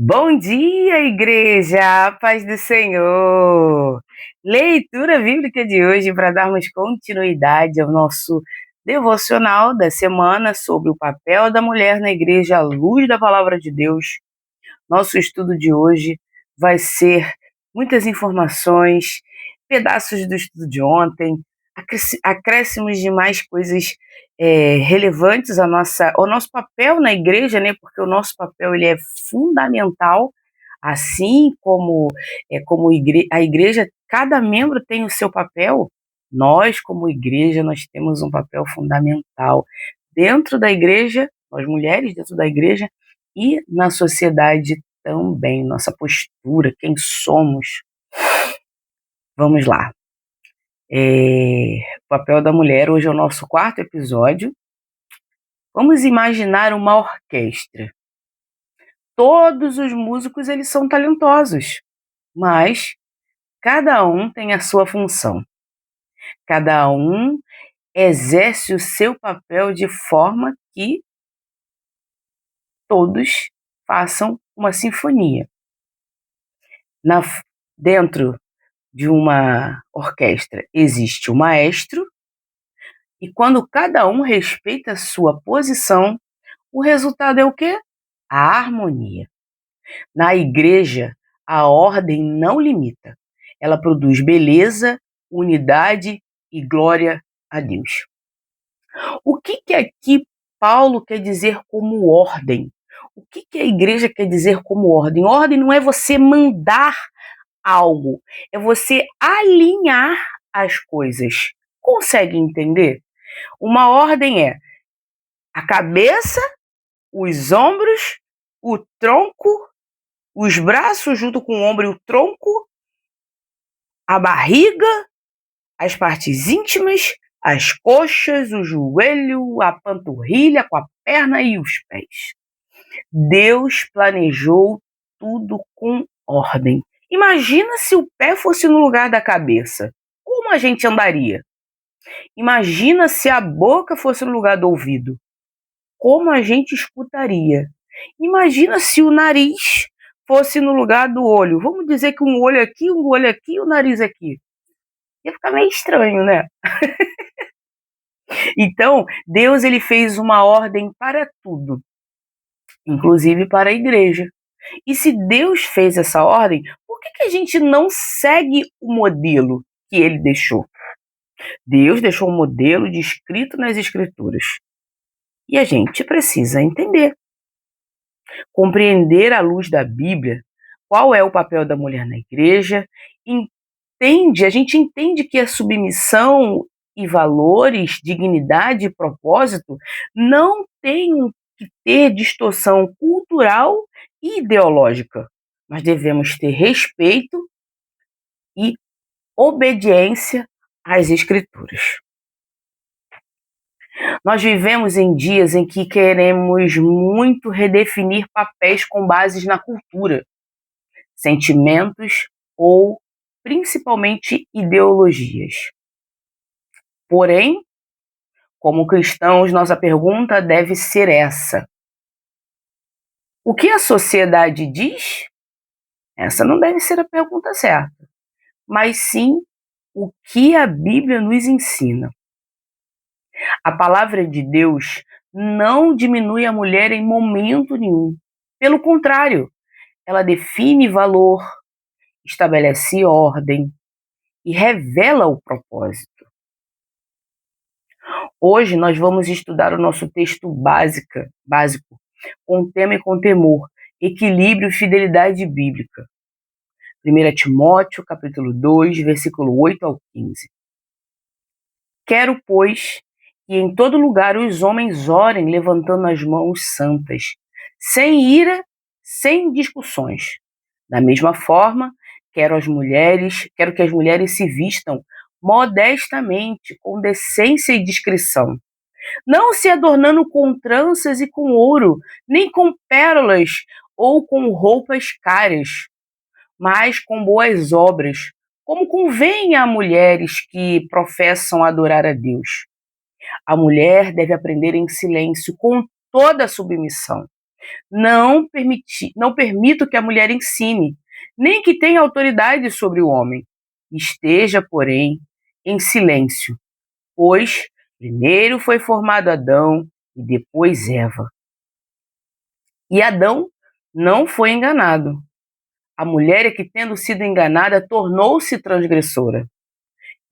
Bom dia, igreja! Paz do Senhor! Leitura bíblica de hoje para darmos continuidade ao nosso devocional da semana sobre o papel da mulher na igreja à luz da palavra de Deus. Nosso estudo de hoje vai ser muitas informações, pedaços do estudo de ontem, acréscimos de mais coisas relevantes ao nosso papel na igreja, né? Porque o nosso papel ele é fundamental, assim como a igreja, cada membro tem o seu papel. Nós, como igreja, nós temos um papel fundamental dentro da igreja, nós mulheres dentro da igreja e na sociedade também, nossa postura, quem somos. Vamos lá. O papel da mulher, hoje é o nosso quarto episódio. Vamos imaginar uma orquestra. Todos os músicos eles são talentosos, mas cada um tem a sua função. Cada um exerce o seu papel de forma que todos façam uma sinfonia. Dentro de uma orquestra existe o maestro, e quando cada um respeita a sua posição, o resultado é o quê? A harmonia. Na igreja, a ordem não limita. Ela produz beleza, unidade e glória a Deus. O que aqui Paulo quer dizer como ordem? O que a igreja quer dizer como ordem? Ordem não é você mandar algo, é você alinhar as coisas. Consegue entender? Uma ordem é a cabeça, os ombros, o tronco, os braços junto com o ombro e o tronco, a barriga, as partes íntimas, as coxas, o joelho, a panturrilha com a perna e os pés. Deus planejou tudo com ordem. Imagina se o pé fosse no lugar da cabeça. Como a gente andaria? Imagina se a boca fosse no lugar do ouvido. Como a gente escutaria? Imagina se o nariz fosse no lugar do olho. Vamos dizer que um olho aqui e o nariz aqui. Ia ficar meio estranho, né? Então, Deus ele fez uma ordem para tudo, inclusive para a igreja. E se Deus fez essa ordem, por que a gente não segue o modelo que ele deixou? Deus deixou um modelo descrito nas Escrituras. E a gente precisa entender. Compreender à luz da Bíblia qual é o papel da mulher na igreja. A gente entende que a submissão e valores, dignidade e propósito não têm que ter distorção cultural e ideológica, mas devemos ter respeito e obediência às Escrituras. Nós vivemos em dias em que queremos muito redefinir papéis com bases na cultura, sentimentos ou principalmente ideologias. Porém, como cristãos, nossa pergunta deve ser essa: o que a sociedade diz? Essa não deve ser a pergunta certa, mas sim o que a Bíblia nos ensina. A palavra de Deus não diminui a mulher em momento nenhum. Pelo contrário, ela define valor, estabelece ordem e revela o propósito. Hoje nós vamos estudar o nosso texto básico, com tema e com temor, equilíbrio e fidelidade bíblica. 1 Timóteo, capítulo 2, versículo 8 ao 15. Quero, pois, que em todo lugar os homens orem levantando as mãos santas, sem ira, sem discussões. Da mesma forma, quero que as mulheres se vistam modestamente, com decência e discrição, não se adornando com tranças e com ouro, nem com pérolas ou com roupas caras, mas com boas obras, como convém a mulheres que professam adorar a Deus. A mulher deve aprender em silêncio, com toda a submissão. Não permito que a mulher ensine, nem que tenha autoridade sobre o homem. Esteja, porém, em silêncio, pois primeiro foi formado Adão e depois Eva. E Adão não foi enganado. A mulher é que, tendo sido enganada, tornou-se transgressora.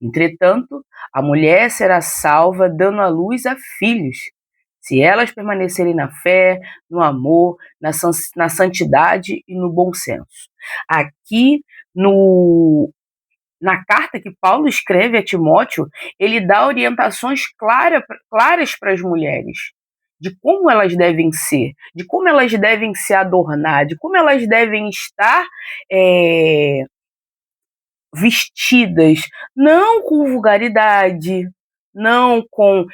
Entretanto, a mulher será salva dando à luz a filhos, se elas permanecerem na fé, no amor, na santidade e no bom senso. Aqui no, na carta que Paulo escreve a Timóteo, ele dá orientações claras para as mulheres, de como elas devem ser, de como elas devem se adornar, de como elas devem estar vestidas, não com vulgaridade, não com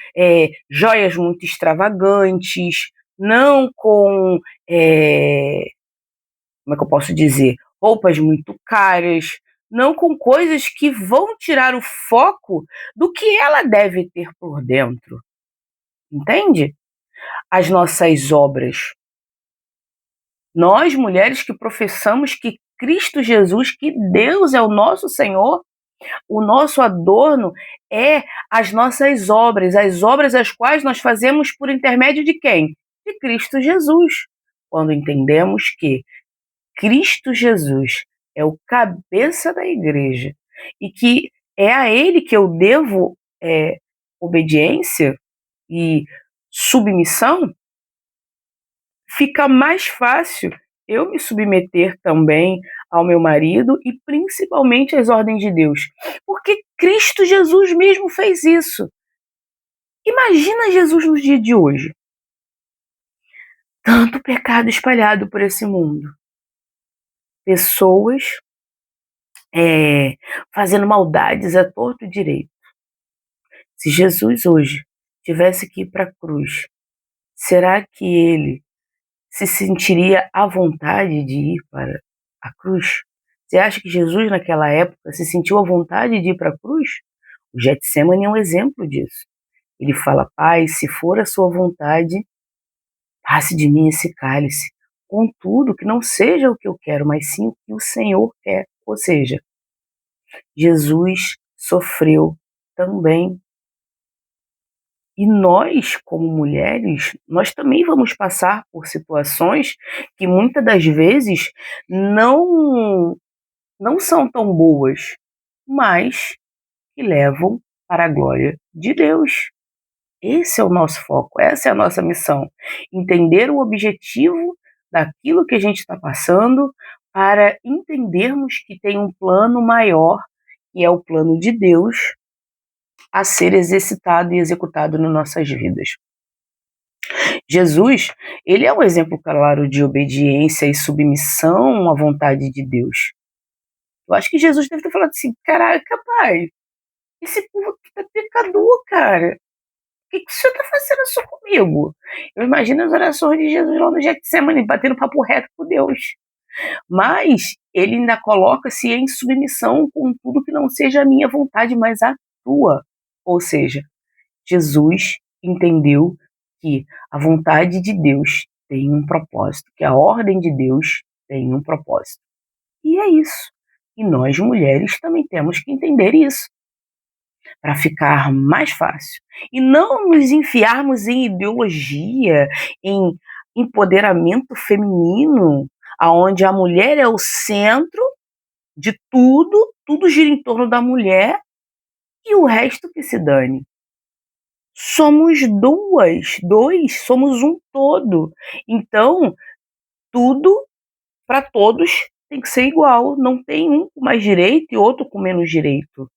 joias muito extravagantes, não com, como é que eu posso dizer, roupas muito caras, não com coisas que vão tirar o foco do que ela deve ter por dentro, entende? As nossas obras. Nós, mulheres que professamos que Cristo Jesus, que Deus é o nosso Senhor, o nosso adorno é as nossas obras, as obras as quais nós fazemos por intermédio de quem? De Cristo Jesus. Quando entendemos que Cristo Jesus é o cabeça da igreja e que é a Ele que eu devo obediência e submissão, fica mais fácil eu me submeter também ao meu marido e principalmente às ordens de Deus. Porque Cristo Jesus mesmo fez isso. Imagina Jesus nos dias de hoje. Tanto pecado espalhado por esse mundo. Pessoas fazendo maldades a torto e direito. Se Jesus hoje tivesse que ir para a cruz, será que ele se sentiria à vontade de ir para a cruz? Você acha que Jesus naquela época se sentiu à vontade de ir para a cruz? O Getsemane é um exemplo disso. Ele fala: Pai, se for a sua vontade, passe de mim esse cálice. Contudo, que não seja o que eu quero, mas sim o que o Senhor quer. Ou seja, Jesus sofreu também. E nós, como mulheres, nós também vamos passar por situações que muitas das vezes não são tão boas, mas que levam para a glória de Deus. Esse é o nosso foco, essa é a nossa missão. Entender o objetivo daquilo que a gente está passando para entendermos que tem um plano maior, que é o plano de Deus, a ser exercitado e executado nas nossas vidas. Jesus, ele é um exemplo claro de obediência e submissão à vontade de Deus. Eu acho que Jesus deve ter falado assim: caraca, pai, esse povo aqui tá pecador, cara. Por que o senhor tá fazendo isso comigo? Eu imagino as orações de Jesus lá no Getsemane, batendo papo reto com Deus. Mas ele ainda coloca-se em submissão com tudo que não seja a minha vontade, mas a tua. Ou seja, Jesus entendeu que a vontade de Deus tem um propósito, que a ordem de Deus tem um propósito. E é isso. E nós, mulheres, também temos que entender isso, para ficar mais fácil. E não nos enfiarmos em ideologia, em empoderamento feminino, aonde a mulher é o centro de tudo, tudo gira em torno da mulher e o resto que se dane. Somos dois, somos um todo. Então, tudo para todos tem que ser igual, não tem um com mais direito e outro com menos direito.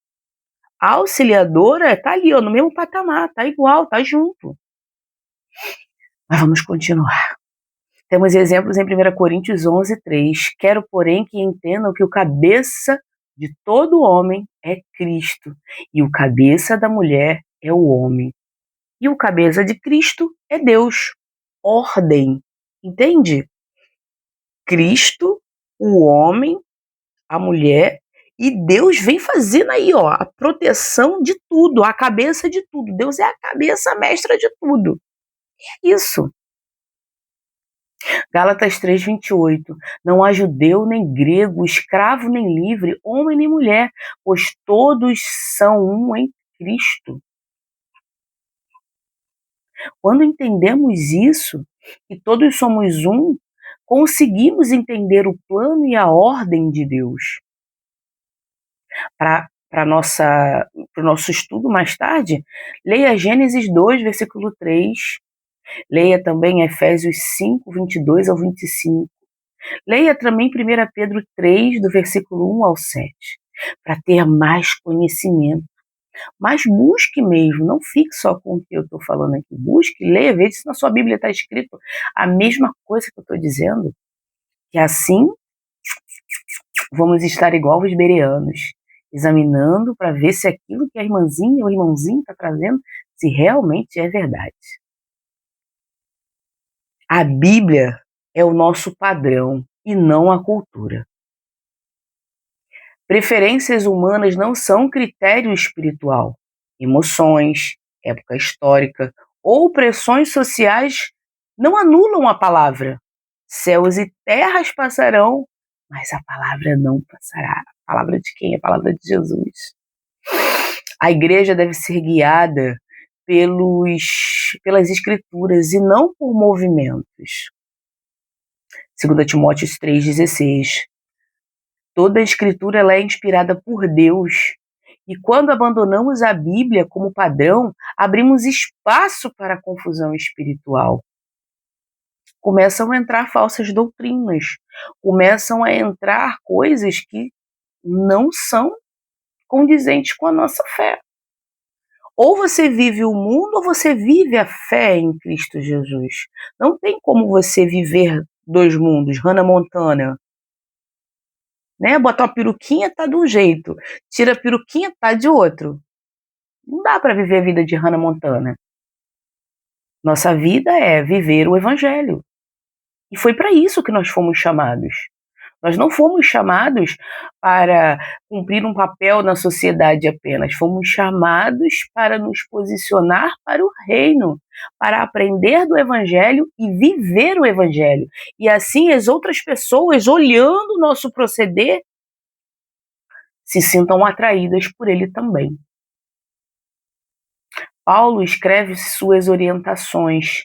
A auxiliadora está ali, ó, no mesmo patamar, está igual, está junto. Mas vamos continuar. Temos exemplos em 1 Coríntios 11:3. Quero, porém, que entendam que o cabeça de todo homem é Cristo, e o cabeça da mulher é o homem. E o cabeça de Cristo é Deus. Ordem. Entende? Cristo, o homem, a mulher, e Deus vem fazendo aí, ó, a proteção de tudo, a cabeça de tudo. Deus é a cabeça mestra de tudo. É isso. Gálatas 3:28. Não há judeu nem grego, escravo nem livre, homem nem mulher, pois todos são um em Cristo. Quando entendemos isso, que todos somos um, conseguimos entender o plano e a ordem de Deus. Para o nosso estudo mais tarde, leia Gênesis 2, versículo 3, leia também Efésios 5, 22 ao 25. Leia também 1 Pedro 3, do versículo 1 ao 7, para ter mais conhecimento. Mas busque mesmo, não fique só com o que eu estou falando aqui. Busque, leia, veja se na sua Bíblia está escrito a mesma coisa que eu estou dizendo. Que assim vamos estar igual os bereanos, examinando para ver se aquilo que a irmãzinha ou o irmãozinho está trazendo, se realmente é verdade. A Bíblia é o nosso padrão e não a cultura. Preferências humanas não são critério espiritual. Emoções, época histórica ou pressões sociais não anulam a palavra. Céus e terras passarão, mas a palavra não passará. A palavra de quem? A palavra de Jesus. A igreja deve ser guiada pelas escrituras e não por movimentos. 2 Timóteo 3,16. Toda a escritura ela é inspirada por Deus. E quando abandonamos a Bíblia como padrão, abrimos espaço para a confusão espiritual. Começam a entrar falsas doutrinas, começam a entrar coisas que não são condizentes com a nossa fé. Ou você vive o mundo ou você vive a fé em Cristo Jesus. Não tem como você viver dois mundos. Hannah Montana, né? Botar uma peruquinha tá de um jeito, tira a peruquinha tá de outro. Não dá para viver a vida de Hannah Montana. Nossa vida é viver o evangelho. E foi para isso que nós fomos chamados. Nós não fomos chamados para cumprir um papel na sociedade apenas, fomos chamados para nos posicionar para o reino, para aprender do Evangelho e viver o Evangelho. E assim as outras pessoas, olhando o nosso proceder, se sintam atraídas por ele também. Paulo escreve suas orientações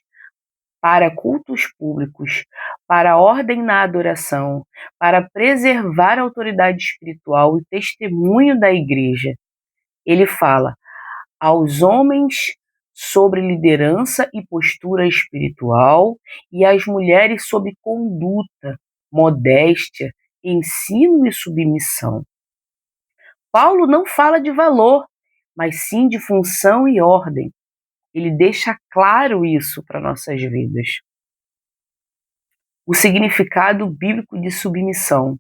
para cultos públicos, para a ordem na adoração, para preservar a autoridade espiritual e testemunho da igreja. Ele fala aos homens sobre liderança e postura espiritual e às mulheres sobre conduta, modéstia, ensino e submissão. Paulo não fala de valor, mas sim de função e ordem. Ele deixa claro isso para nossas vidas. O significado bíblico de submissão.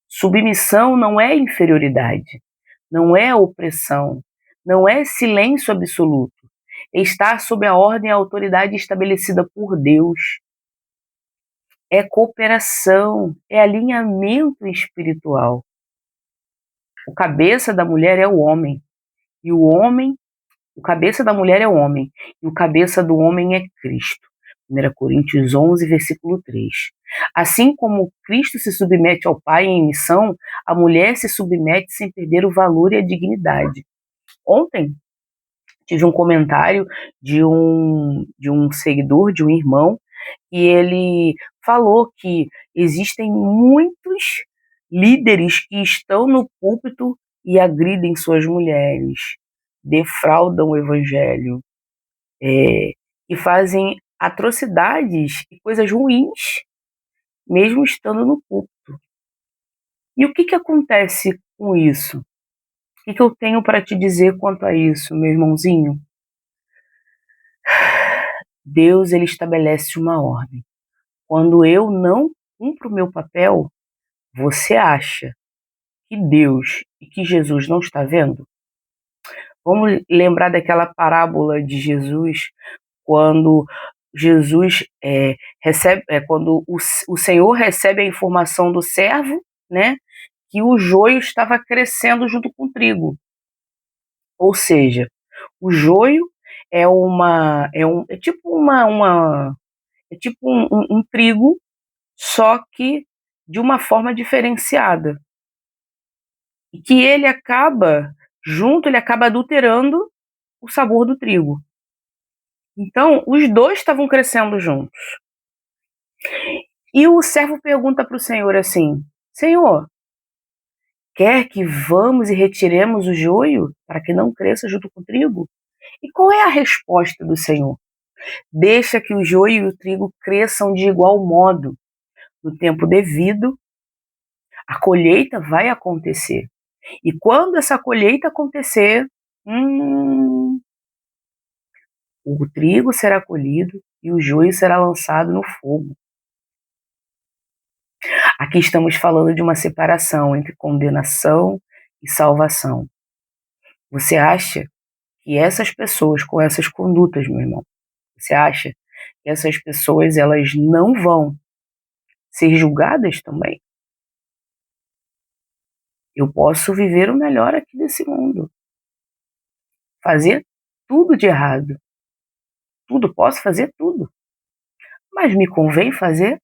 Submissão não é inferioridade, não é opressão, não é silêncio absoluto. É estar sob a ordem e a autoridade estabelecida por Deus. É cooperação, é alinhamento espiritual. O cabeça da mulher é o homem, e o cabeça da mulher é o homem, e o cabeça do homem é Cristo. 1 Coríntios 11, versículo 3. Assim como Cristo se submete ao Pai em missão, a mulher se submete sem perder o valor e a dignidade. Ontem tive um comentário de um seguidor, de um irmão, e ele falou que existem muitos líderes que estão no púlpito e agridem suas mulheres, defraudam o evangelho, e fazem atrocidades e coisas ruins, mesmo estando no púlpito. E o que acontece com isso? O que eu tenho para te dizer quanto a isso, meu irmãozinho? Deus, ele estabelece uma ordem. Quando eu não cumpro o meu papel, você acha que Deus e que Jesus não está vendo? Vamos lembrar daquela parábola de Jesus, quando Jesus quando o Senhor recebe a informação do servo, né, que o joio estava crescendo junto com o trigo. Ou seja, o joio é tipo É tipo um trigo, só que de uma forma diferenciada. E que ele acaba adulterando o sabor do trigo. Então, os dois estavam crescendo juntos. E o servo pergunta para o Senhor assim: Senhor, quer que vamos e retiremos o joio para que não cresça junto com o trigo? E qual é a resposta do Senhor? Deixa que o joio e o trigo cresçam de igual modo. No tempo devido, a colheita vai acontecer. E quando essa colheita acontecer, o trigo será colhido e o joio será lançado no fogo. Aqui estamos falando de uma separação entre condenação e salvação. Você acha que essas pessoas com essas condutas, meu irmão, você acha que essas pessoas elas não vão ser julgadas também? Eu posso viver o melhor aqui desse mundo, fazer tudo de errado, tudo, posso fazer tudo, mas me convém fazer?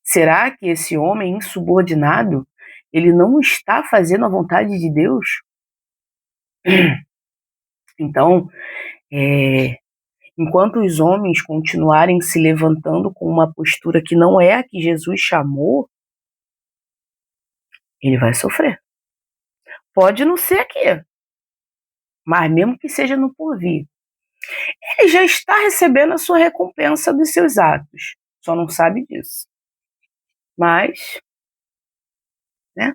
Será que esse homem insubordinado, ele não está fazendo a vontade de Deus? Então, enquanto os homens continuarem se levantando com uma postura que não é a que Jesus chamou, ele vai sofrer. Pode não ser aqui, mas mesmo que seja no porvir, ele já está recebendo a sua recompensa dos seus atos, só não sabe disso. Mas, né,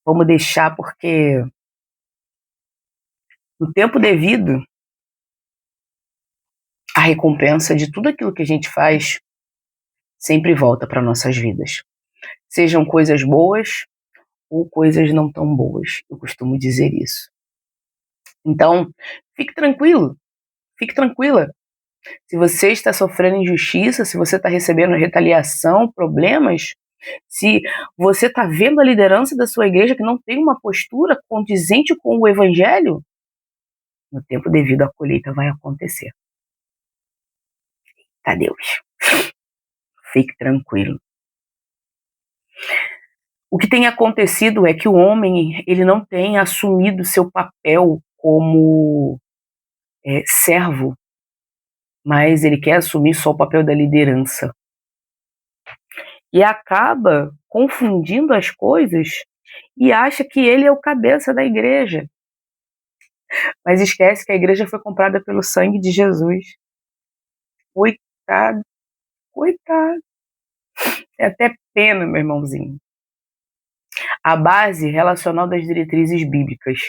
vamos deixar porque no tempo devido, a recompensa de tudo aquilo que a gente faz sempre volta para nossas vidas. Sejam coisas boas ou coisas não tão boas, eu costumo dizer isso. Então, fique tranquilo, fique tranquila. Se você está sofrendo injustiça, se você está recebendo retaliação, problemas, se você está vendo a liderança da sua igreja que não tem uma postura condizente com o evangelho, no tempo devido a colheita vai acontecer. Tá, Deus. Fique tranquilo. O que tem acontecido é que o homem ele não tem assumido seu papel como servo, mas ele quer assumir só o papel da liderança. E acaba confundindo as coisas e acha que ele é o cabeça da igreja. Mas esquece que a igreja foi comprada pelo sangue de Jesus. Coitado, coitado. É até pena, meu irmãozinho. A base relacional das diretrizes bíblicas.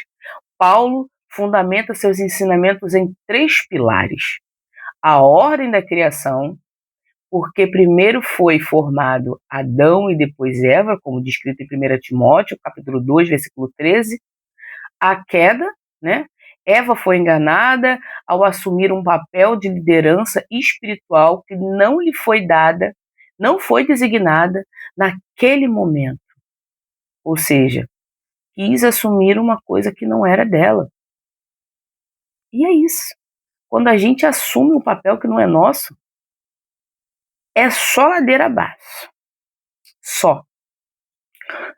Paulo fundamenta seus ensinamentos em 3 pilares. A ordem da criação, porque primeiro foi formado Adão e depois Eva, como descrito em 1 Timóteo, capítulo 2, versículo 13. A queda, né? Eva foi enganada ao assumir um papel de liderança espiritual que não lhe foi dada, não foi designada naquele momento. Ou seja, quis assumir uma coisa que não era dela. E é isso. Quando a gente assume um papel que não é nosso, é só ladeira abaixo. Só.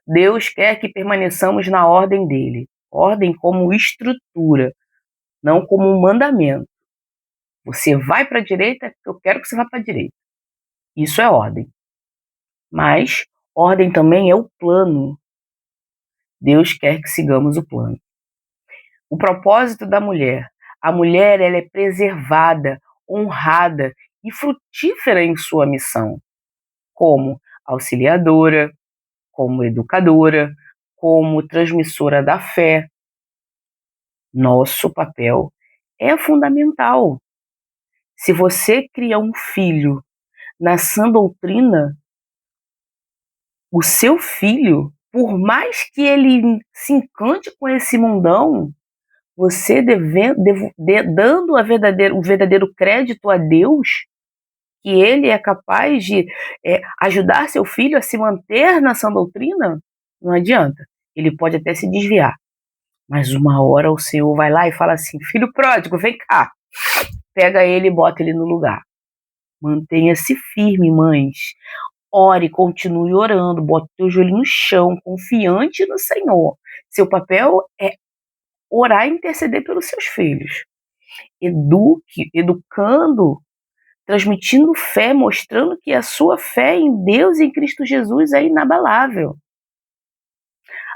Deus quer que permaneçamos na ordem dele. Ordem como estrutura, não como um mandamento. Você vai para a direita, porque eu quero que você vá para a direita. Isso é ordem. Mas ordem também é o plano. Deus quer que sigamos o plano. O propósito da mulher. A mulher ela é preservada, honrada e frutífera em sua missão, como auxiliadora, como educadora, como transmissora da fé. Nosso papel é fundamental. Se você cria um filho na sã doutrina, o seu filho, por mais que ele se encante com esse mundão, você dando o verdadeiro crédito a Deus, que ele é capaz de ajudar seu filho a se manter na sã doutrina, não adianta. Ele pode até se desviar, mas uma hora o Senhor vai lá e fala assim: filho pródigo, vem cá, Pega ele e bota ele no lugar. Mantenha-se firme, mães. Ore, continue orando, bota o teu joelho no chão, confiante no Senhor. Seu papel é orar e interceder pelos seus filhos. Eduque, educando, transmitindo fé, mostrando que a sua fé em Deus e em Cristo Jesus é inabalável.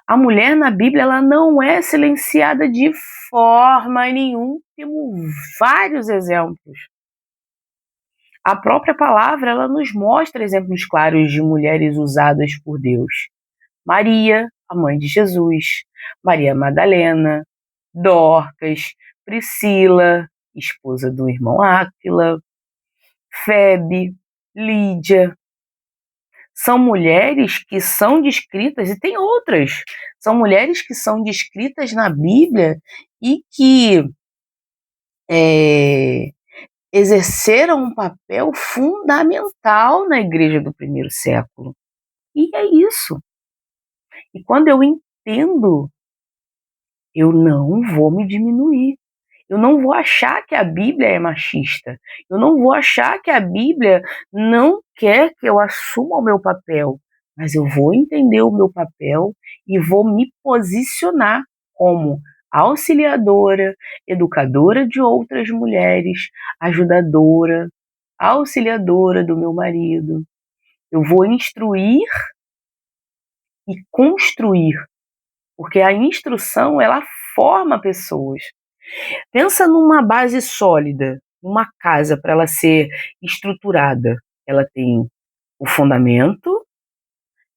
A mulher na Bíblia, ela não é silenciada de forma nenhuma. Temos vários exemplos. A própria palavra, ela nos mostra exemplos claros de mulheres usadas por Deus. Maria, a mãe de Jesus, Maria Madalena, Dorcas, Priscila, esposa do irmão Áquila, Febe, Lídia. São mulheres que são descritas, e tem outras, são mulheres que são descritas na Bíblia e que exerceram um papel fundamental na igreja do primeiro século. E é isso. E quando eu entendo, eu não vou me diminuir. Eu não vou achar que a Bíblia é machista. Eu não vou achar que a Bíblia não quer que eu assuma o meu papel. Mas eu vou entender o meu papel e vou me posicionar como auxiliadora, educadora de outras mulheres, ajudadora, auxiliadora do meu marido. Eu vou instruir e construir, porque a instrução, ela forma pessoas. Pensa numa base sólida, uma casa, para ela ser estruturada. Ela tem o fundamento,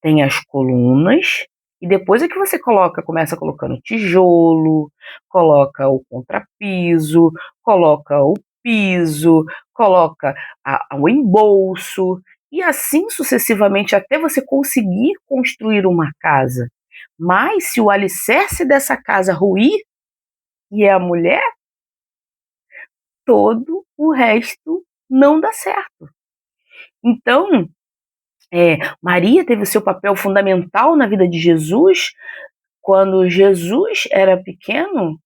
tem as colunas, e depois é que você começa colocando tijolo, coloca o contrapiso, coloca o piso, coloca o embolso, e assim sucessivamente até você conseguir construir uma casa. Mas se o alicerce dessa casa ruir, e é a mulher, todo o resto não dá certo. Então, Maria teve o seu papel fundamental na vida de Jesus. Quando Jesus era pequeno,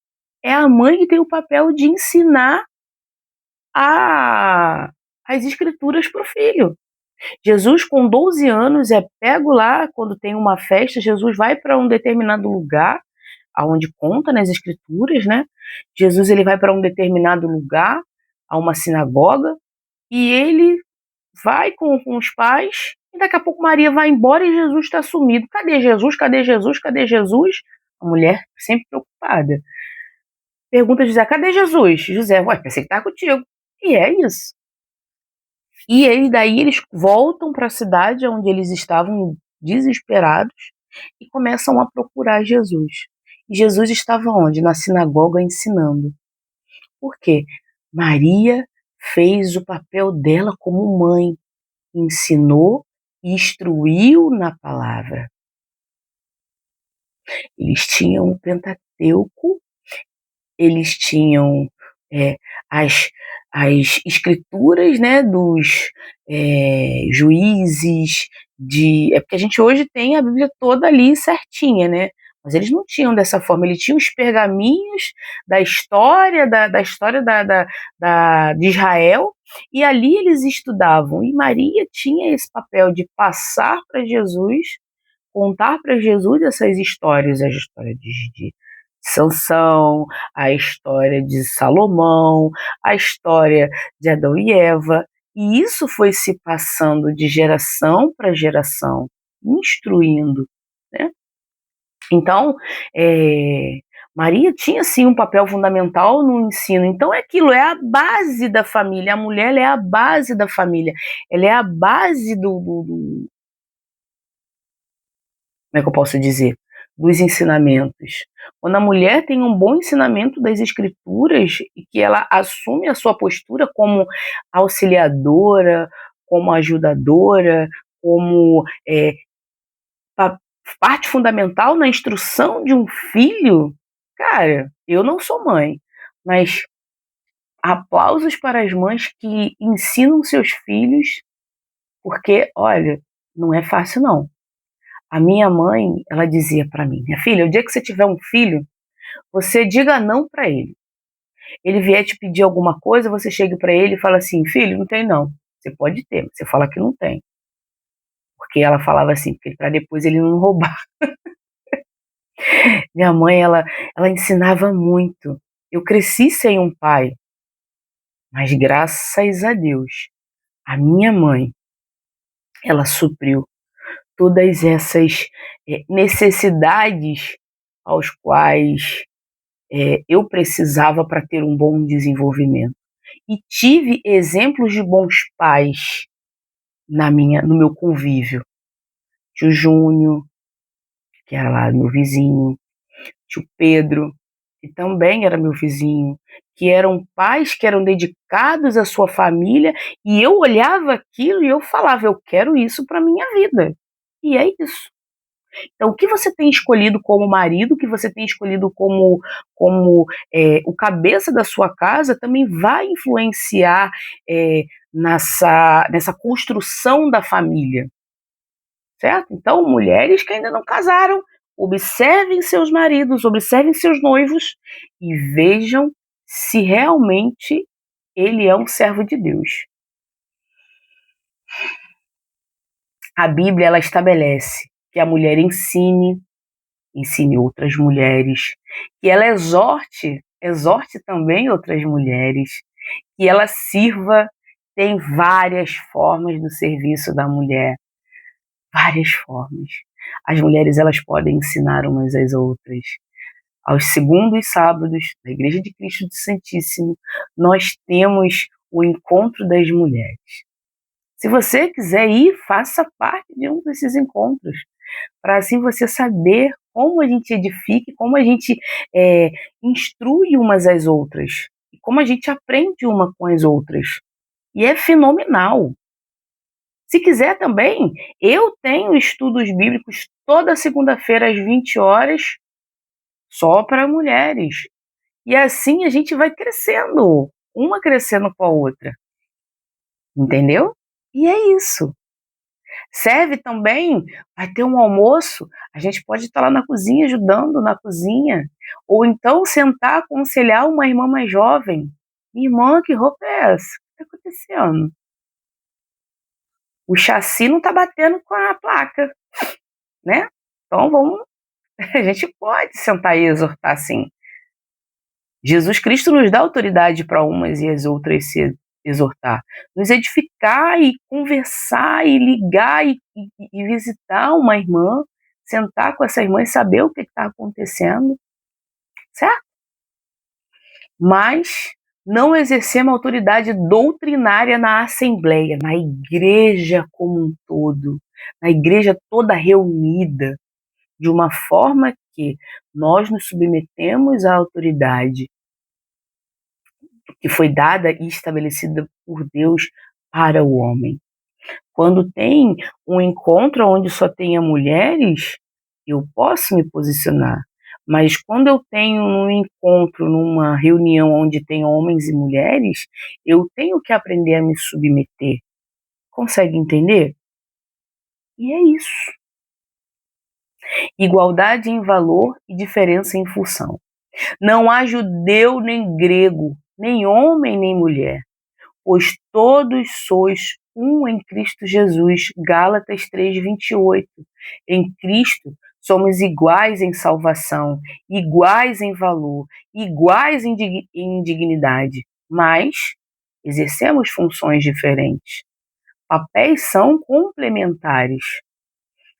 é a mãe que tem o papel de ensinar as escrituras para o filho. Jesus, com 12 anos, é pego lá, quando tem uma festa, Jesus vai para um determinado lugar, aonde conta nas escrituras, né? Jesus, ele vai para um determinado lugar, a uma sinagoga, e ele vai com os pais, e daqui a pouco Maria vai embora e Jesus está sumido. Cadê Jesus? Cadê Jesus? Cadê Jesus? A mulher sempre preocupada. Pergunta a José, cadê Jesus? José, ué, pensei que estava contigo. E é isso. E daí eles voltam para a cidade onde eles estavam desesperados e começam a procurar Jesus. E Jesus estava onde? Na sinagoga ensinando. Por quê? Maria fez o papel dela como mãe, ensinou e instruiu na palavra. Eles tinham o Pentateuco, eles tinham as, as escrituras, né, dos juízes, é porque a gente hoje tem a Bíblia toda ali certinha, né? Mas eles não tinham dessa forma, eles tinham os pergaminhos da história, de Israel, e ali eles estudavam. E Maria tinha esse papel de passar para Jesus, contar para Jesus essas histórias, a história de Sansão, a história de Salomão, a história de Adão e Eva, e isso foi se passando de geração para geração, instruindo, né? Então, Maria tinha sim um papel fundamental no ensino. Então, aquilo é a base da família. A mulher é a base da família. Ela é a base como é que eu posso dizer? Dos ensinamentos. Quando a mulher tem um bom ensinamento das escrituras e que ela assume a sua postura como auxiliadora, como ajudadora, como parte fundamental na instrução de um filho, cara, eu não sou mãe, mas aplausos para as mães que ensinam seus filhos, porque, olha, não é fácil não. A minha mãe, ela dizia para mim, minha filha, o dia que você tiver um filho, você diga não para ele. ele vier te pedir alguma coisa, você chega para ele e fala assim: "Filho, não tem não. Você pode ter, mas você fala que não tem". Porque ela falava assim, para depois ele não roubar. Minha mãe, ela ensinava muito. Eu cresci sem um pai, mas graças a Deus, a minha mãe, ela supriu todas essas, necessidades aos quais, eu precisava para ter um bom desenvolvimento. E tive exemplos de bons pais no meu convívio. Tio Júnior, que era lá meu vizinho, tio Pedro, que também era meu vizinho, que eram pais que eram dedicados à sua família, e eu olhava aquilo e eu falava: "Eu quero isso para minha vida". E é isso. Então, o que você tem escolhido como marido, o que você tem escolhido como o cabeça da sua casa, também vai influenciar, nessa construção da família, certo? Então, mulheres que ainda não casaram, observem seus maridos, observem seus noivos e vejam se realmente ele é um servo de Deus. A Bíblia, ela estabelece que a mulher ensine outras mulheres, que ela exorte também outras mulheres, que ela sirva. Tem várias formas do serviço da mulher, várias formas. As mulheres, elas podem ensinar umas às outras. Aos segundos sábados da Igreja de Cristo do Santíssimo, nós temos o encontro das mulheres. Se você quiser ir, faça parte de um desses encontros, para assim você saber como a gente edifica, como a gente instrui umas às outras, e como a gente aprende uma com as outras. E é fenomenal. Se quiser também, eu tenho estudos bíblicos toda segunda-feira às 20 horas, só para mulheres. E assim a gente vai crescendo, uma crescendo com a outra, entendeu? E é isso. Serve também, vai ter um almoço, a gente pode estar lá na cozinha, ajudando na cozinha, ou então sentar, aconselhar uma irmã mais jovem. "Minha irmã, que roupa é essa? O que está acontecendo? O chassi não está batendo com a placa, né? Então vamos", a gente pode sentar e exortar sim. Jesus Cristo nos dá autoridade para umas e as outras se exortar, nos edificar e conversar e ligar e visitar uma irmã, sentar com essa irmã e saber o que está acontecendo, certo? Mas não exercer uma autoridade doutrinária na assembleia, na igreja como um todo, na igreja toda reunida, de uma forma que nós nos submetemos à autoridade que foi dada e estabelecida por Deus para o homem. Quando tem um encontro onde só tenha mulheres, eu posso me posicionar. Mas quando eu tenho um encontro, numa reunião onde tem homens e mulheres, eu tenho que aprender a me submeter. Consegue entender? E é isso. Igualdade em valor e diferença em função. Não há judeu nem grego, nem homem nem mulher, pois todos sois um em Cristo Jesus. Gálatas 3:28. Em Cristo somos iguais em salvação, iguais em valor, iguais em dignidade, mas exercemos funções diferentes. Papéis são complementares.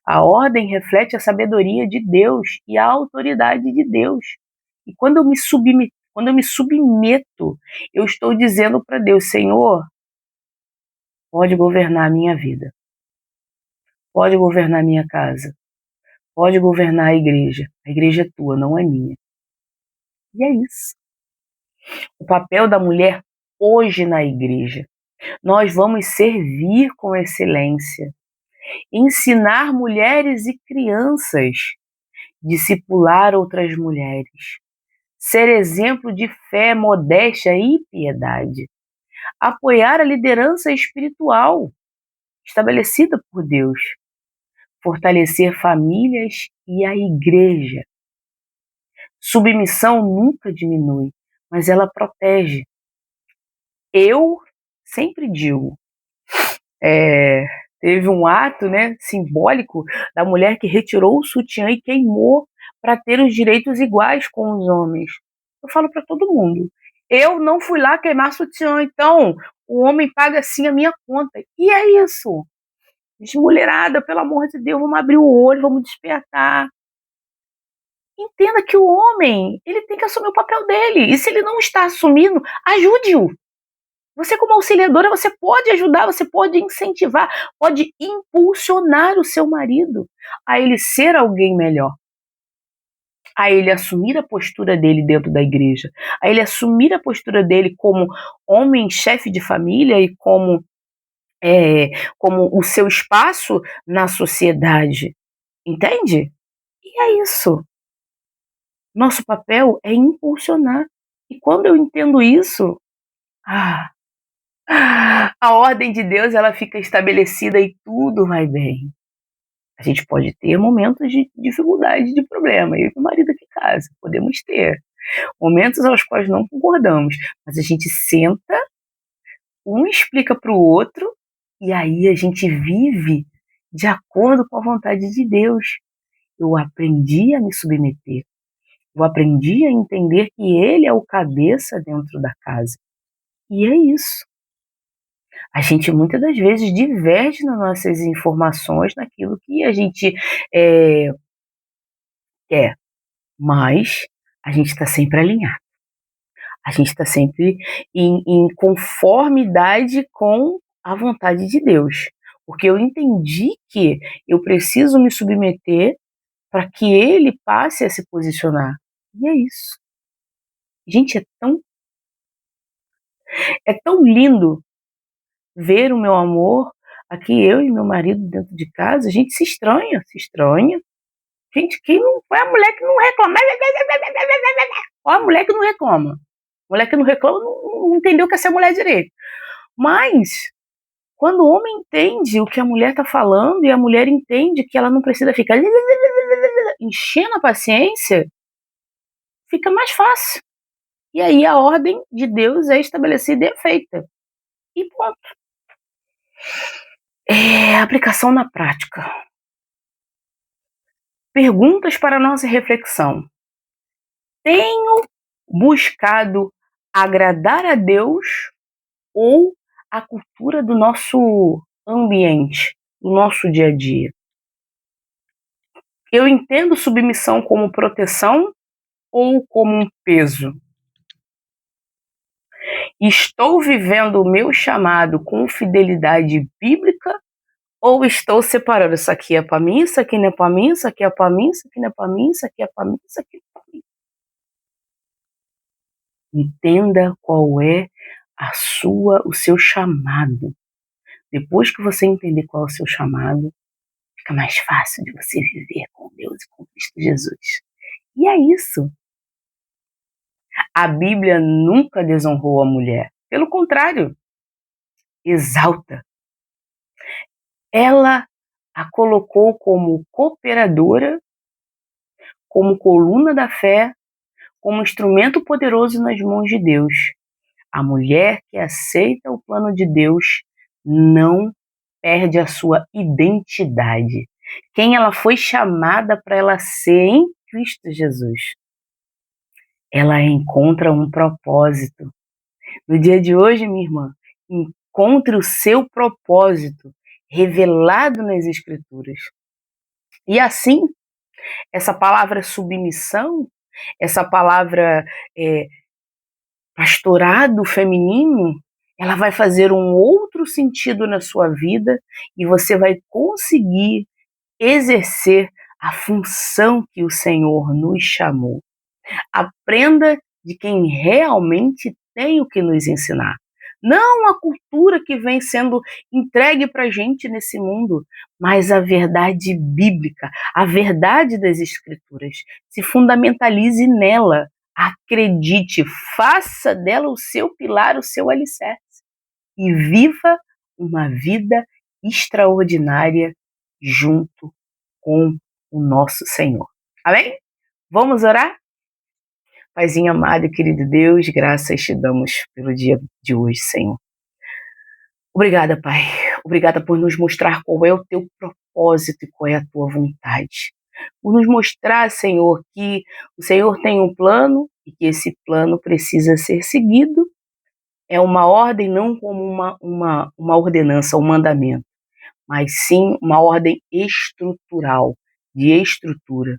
A ordem reflete a sabedoria de Deus e a autoridade de Deus. E quando eu me submeto, eu estou dizendo para Deus: Senhor, pode governar a minha vida, pode governar a minha casa, pode governar a igreja é tua, não é minha. E é isso. O papel da mulher hoje na igreja. Nós vamos servir com excelência, ensinar mulheres e crianças, discipular outras mulheres, ser exemplo de fé, modéstia e piedade, apoiar a liderança espiritual estabelecida por Deus, fortalecer famílias e a igreja. Submissão nunca diminui, mas ela protege. Eu sempre digo, teve um ato, né, simbólico da mulher que retirou o sutiã e queimou para ter os direitos iguais com os homens. Eu falo para todo mundo, eu não fui lá queimar sutiã, então o homem paga sim a minha conta. E é isso. Mulherada, pelo amor de Deus, vamos abrir o olho, vamos despertar. Entenda que o homem, ele tem que assumir o papel dele. E se ele não está assumindo, ajude-o. Você, como auxiliadora, você pode ajudar, você pode incentivar, pode impulsionar o seu marido a ele ser alguém melhor, a ele assumir a postura dele dentro da igreja, a ele assumir a postura dele como homem, chefe de família e como o seu espaço na sociedade. Entende? E é isso. Nosso papel é impulsionar. E quando eu entendo isso, a ordem de Deus ela fica estabelecida e tudo vai bem. A gente pode ter momentos de dificuldade, de problema. Eu e meu marido aqui em casa, podemos ter momentos aos quais não concordamos, mas a gente senta, um explica para o outro e aí a gente vive de acordo com a vontade de Deus. Eu aprendi a me submeter. Eu aprendi a entender que ele é o cabeça dentro da casa. E é isso. A gente muitas das vezes diverge nas nossas informações, naquilo que a gente quer, mas a gente está sempre alinhado. A gente está sempre em conformidade com a vontade de Deus. Porque eu entendi que eu preciso me submeter para que ele passe a se posicionar. E é isso. Gente, é tão lindo ver o meu amor, aqui eu e meu marido dentro de casa, a gente se estranha, se estranha. Gente, quem não é a mulher que não reclama? Olha a mulher que não reclama. A mulher que não reclama não entendeu o que é ser mulher direito. Mas, quando o homem entende o que a mulher está falando e a mulher entende que ela não precisa ficar enchendo a paciência, fica mais fácil. E aí a ordem de Deus é estabelecida e é feita. E ponto. Aplicação na prática. Perguntas para nossa reflexão. Tenho buscado agradar a Deus ou a cultura do nosso ambiente, do nosso dia a dia? Eu entendo submissão como proteção ou como um peso? Estou vivendo o meu chamado com fidelidade bíblica ou estou separando? Isso aqui é para mim, isso aqui não é para mim, isso aqui é para mim, isso aqui não é para mim, isso aqui é para mim, isso aqui é para mim. Entenda qual é o seu chamado. Depois que você entender qual é o seu chamado, fica mais fácil de você viver com Deus e com Cristo Jesus. E é isso. A Bíblia nunca desonrou a mulher. Pelo contrário, exalta. Ela a colocou como cooperadora, como coluna da fé, como instrumento poderoso nas mãos de Deus. A mulher que aceita o plano de Deus não perde a sua identidade. Quem ela foi chamada para ela ser em Cristo Jesus. Ela encontra um propósito. No dia de hoje, minha irmã, encontre o seu propósito revelado nas Escrituras. E assim, essa palavra submissão, essa palavra pastorado feminino, ela vai fazer um outro sentido na sua vida e você vai conseguir exercer a função que o Senhor nos chamou. Aprenda de quem realmente tem o que nos ensinar. Não a cultura que vem sendo entregue para a gente nesse mundo, mas a verdade bíblica, a verdade das Escrituras. Se fundamentalize nela, acredite, faça dela o seu pilar, o seu alicerce e viva uma vida extraordinária junto com o nosso Senhor. Amém? Vamos orar? Paizinho amado e querido Deus, graças te damos pelo dia de hoje, Senhor. Obrigada, Pai. Obrigada por nos mostrar qual é o teu propósito e qual é a tua vontade. Por nos mostrar, Senhor, que o Senhor tem um plano e que esse plano precisa ser seguido. É uma ordem, não como uma ordenança, um mandamento, mas sim uma ordem estrutural, de estrutura.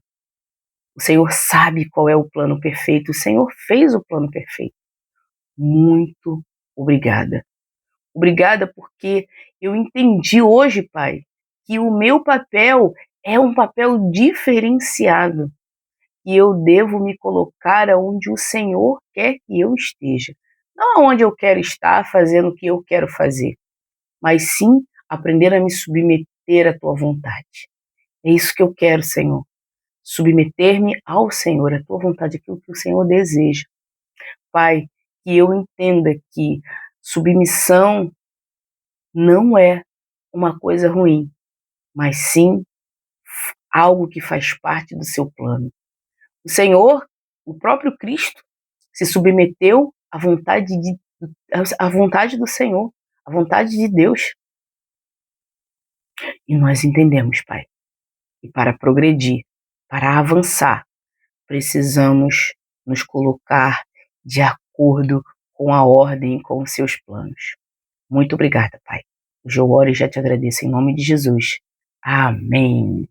O Senhor sabe qual é o plano perfeito, o Senhor fez o plano perfeito. Muito obrigada. Obrigada porque eu entendi hoje, Pai, que o meu papel é um papel diferenciado e eu devo me colocar aonde o Senhor quer que eu esteja. Não aonde eu quero estar fazendo o que eu quero fazer, mas sim aprender a me submeter à tua vontade. É isso que eu quero, Senhor. Submeter-me ao Senhor, à tua vontade, aquilo que o Senhor deseja. Pai, que eu entenda que submissão não é uma coisa ruim, mas sim algo que faz parte do seu plano. O Senhor, o próprio Cristo, se submeteu à vontade do Senhor, à vontade de Deus. E nós entendemos, Pai, que para progredir, para avançar, precisamos nos colocar de acordo com a ordem e com os seus planos. Muito obrigada, Pai. Hoje eu oro e já te agradeço em nome de Jesus. Amém.